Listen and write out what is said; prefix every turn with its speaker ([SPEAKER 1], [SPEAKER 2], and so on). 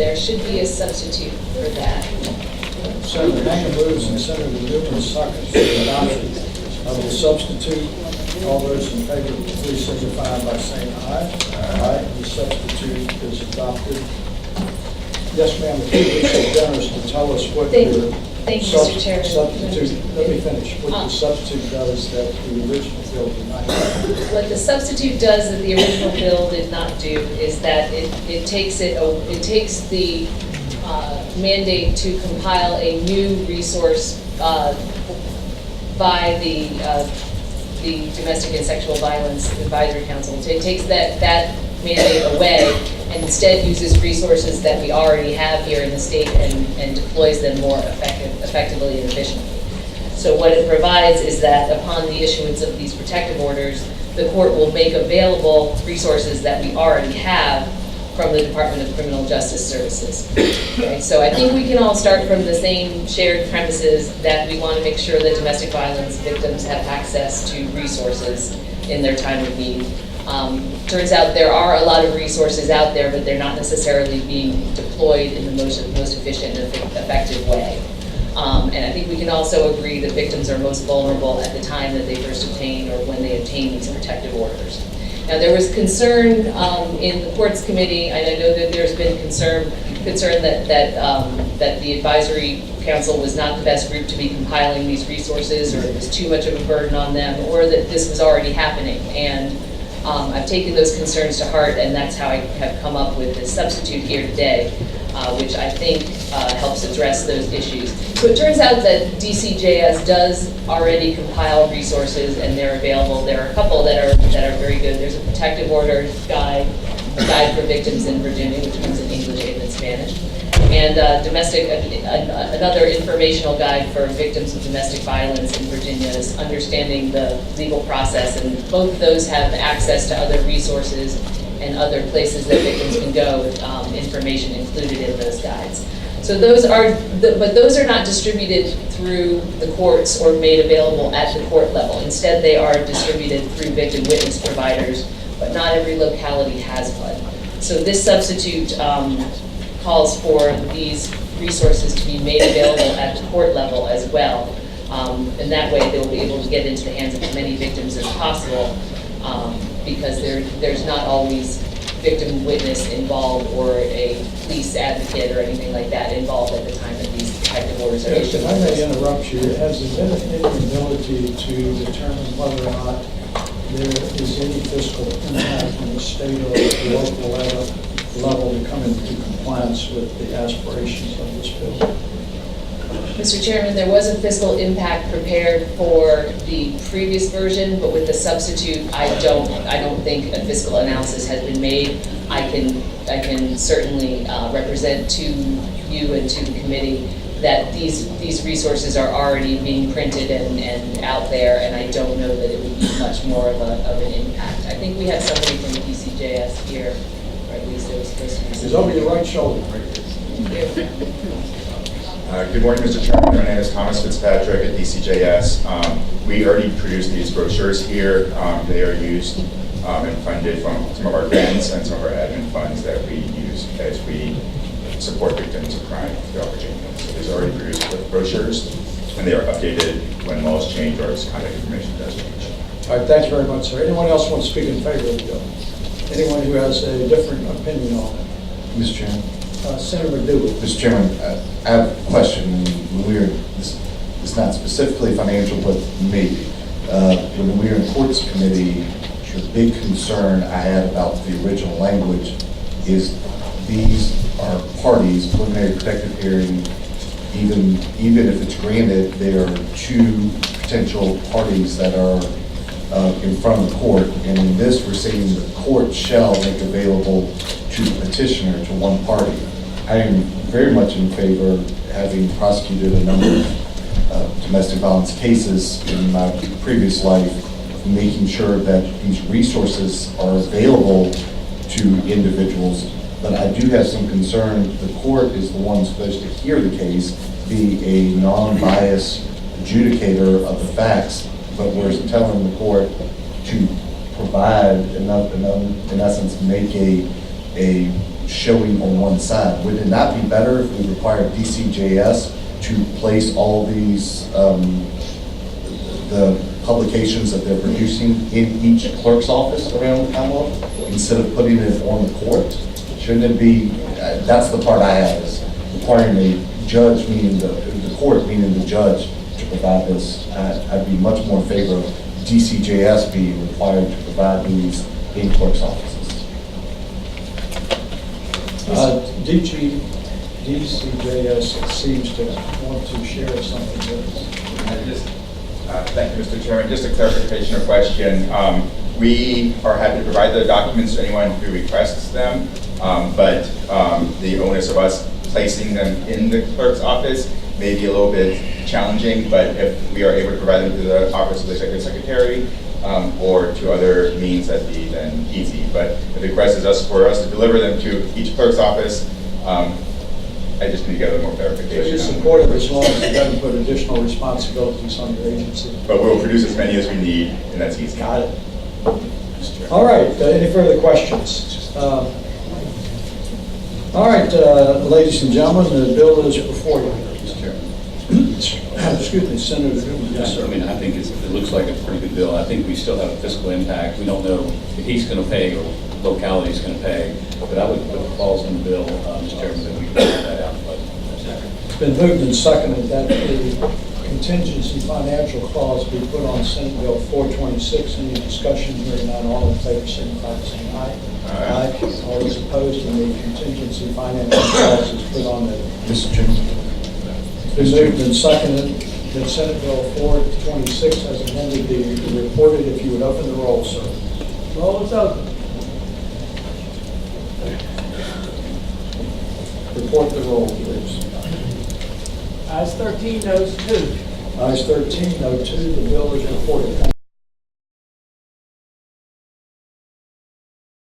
[SPEAKER 1] there should be a substitute for that.
[SPEAKER 2] Senator Hammond moves and Senator Newman seconds for the adoption of the substitute. All those in favor, please signify by saying aye. Aye. The substitute is adopted. Yes, ma'am, if you would be so generous to tell us what
[SPEAKER 1] Thank
[SPEAKER 2] your
[SPEAKER 1] you, Mr. Chairman.
[SPEAKER 2] substitute, let me finish, what the substitute does that the original bill did not do.
[SPEAKER 1] What the substitute does that the original bill did not do is that it takes the mandate to compile a new resource by the Domestic and Sexual Violence Advisory Council. So it takes that mandate away and instead uses resources that we already have here in the state and deploys them more effectively and efficiently. So what it provides is that upon the issuance of these protective orders, the court will make available resources that we already have from the Department of Criminal Justice Services. Okay, so I think we can all start from the same shared premises that we want to make sure that domestic violence victims have access to resources in their time of need. Turns out there are a lot of resources out there, but they're not necessarily being deployed in the most efficient and effective way. And I think we can also agree that victims are most vulnerable at the time that they first obtain or when they obtain these protective orders. Now, there was concern in the courts committee, and I know that there's been concern that the advisory council was not the best group to be compiling these resources, or it was too much of a burden on them, or that this was already happening. And I've taken those concerns to heart, and that's how I have come up with this substitute here today, which I think helps address those issues. So it turns out that DCJS does already compile resources, and they're available. There are a couple that are very good. There's a protective order guide, a guide for victims in Virginia, which comes in English and in Spanish, and another informational guide for victims of domestic violence in Virginia is understanding the legal process, and both of those have access to other resources and other places that victims can go with information included in those guides. So those are, but those are not distributed through the courts or made available at the court level. Instead, they are distributed through victim witness providers, but not every locality has one. So this substitute calls for these resources to be made available at the court level as well. And that way they'll be able to get into the hands of as many victims as possible, because there's not always victim witness involved or a police advocate or anything like that involved at the time that these protective orders are issued.
[SPEAKER 2] If I may interrupt you, has there been any ability to determine whether or not there is any fiscal impact on the state or the local level to come into compliance with the aspirations of this bill?
[SPEAKER 1] Mr. Chairman, there was a fiscal impact prepared for the previous version, but with the substitute, I don't think a fiscal analysis has been made. I can certainly represent to you and to the committee that these resources are already being printed and out there, and I don't know that it would be much more of an impact. I think we have somebody from DCJS here, or at least there was supposed to be.
[SPEAKER 2] It's over your right shoulder.
[SPEAKER 1] Here.
[SPEAKER 3] Good morning, Mr. Chairman. My name is Thomas Fitzpatrick at DCJS. We already produced these brochures here. They are used and funded from some of our grants and some of our admin funds that we use as we support victims of crime throughout Virginia. So these are already produced with brochures, and they are updated when laws change or contact information does change.
[SPEAKER 2] All right, thanks very much, sir. Anyone else want to speak in favor of the bill? Anyone who has a different opinion on it?
[SPEAKER 4] Mr. Chairman.
[SPEAKER 2] Senator Dewey.
[SPEAKER 4] Mr. Chairman, I have a question. It's not specifically financial, but maybe. When we were in courts committee, the big concern I had about the original language is these are parties, preliminary protective hearing, even if it's granted, there are two potential parties that are in front of the court. And in this, we're saying the court shall make available to the petitioner, to one party. I am very much in favor, having prosecuted a number of domestic violence cases in my previous life, making sure that these resources are available to individuals. But I do have some concern. The court is the one supposed to hear the case, be a non-biased adjudicator of the facts, but we're telling the court to provide enough, in essence, make a showing on one side. Would it not be better if we required DCJS to place all these, the publications that they're producing in each clerk's office around the Commonwealth, instead of putting it on the court? Shouldn't it be, that's the part I have, is requiring a judge, meaning the court, meaning the judge, to provide this. I'd be much more in favor of DCJS being required to provide these in clerk's offices.
[SPEAKER 2] DCJS seems to want to share something with us.
[SPEAKER 3] Thank you, Mr. Chairman. Just a clarification or question. We are happy to provide the documents to anyone who requests them, but the onus of us placing them in the clerk's office may be a little bit challenging, but if we are able to provide them to the office of the executive secretary or to other means, that'd be then easy. But the request is for us to deliver them to each clerk's office. I just need to get a little more
[SPEAKER 2] So
[SPEAKER 3] clarification.
[SPEAKER 2] you support it as long as it doesn't put additional responsibilities on your agency?
[SPEAKER 3] But we'll produce as many as we need, and that's easy.
[SPEAKER 2] Got it. All right, any further questions? All right, ladies and gentlemen, the bill is before you.
[SPEAKER 5] Mr. Chairman.
[SPEAKER 2] Excuse me, Senator Newman. Yes,
[SPEAKER 5] I
[SPEAKER 2] sir.
[SPEAKER 5] mean, I think it looks like a pretty good bill. I think we still have a fiscal impact. We don't know if he's going to pay or locality's going to pay, but I would put the clause in the bill, Mr. Chairman, that we can figure that out. But
[SPEAKER 2] It's been moved and seconded that the contingency financial clause be put on Senate Bill 426. Any discussion? Hearing none, all in favor, signify by saying aye.
[SPEAKER 3] Aye.
[SPEAKER 2] All those opposed, and the contingency financial clause is put on the.
[SPEAKER 4] Mr. Chairman?
[SPEAKER 2] It's been moved and seconded that Senate Bill 426 as amended be reported. If you would open the roll, sir. Roll is open. Report the roll, please.
[SPEAKER 6] Ayes 13, noes 2.
[SPEAKER 2] Ayes 13, no 2, the bill is reported.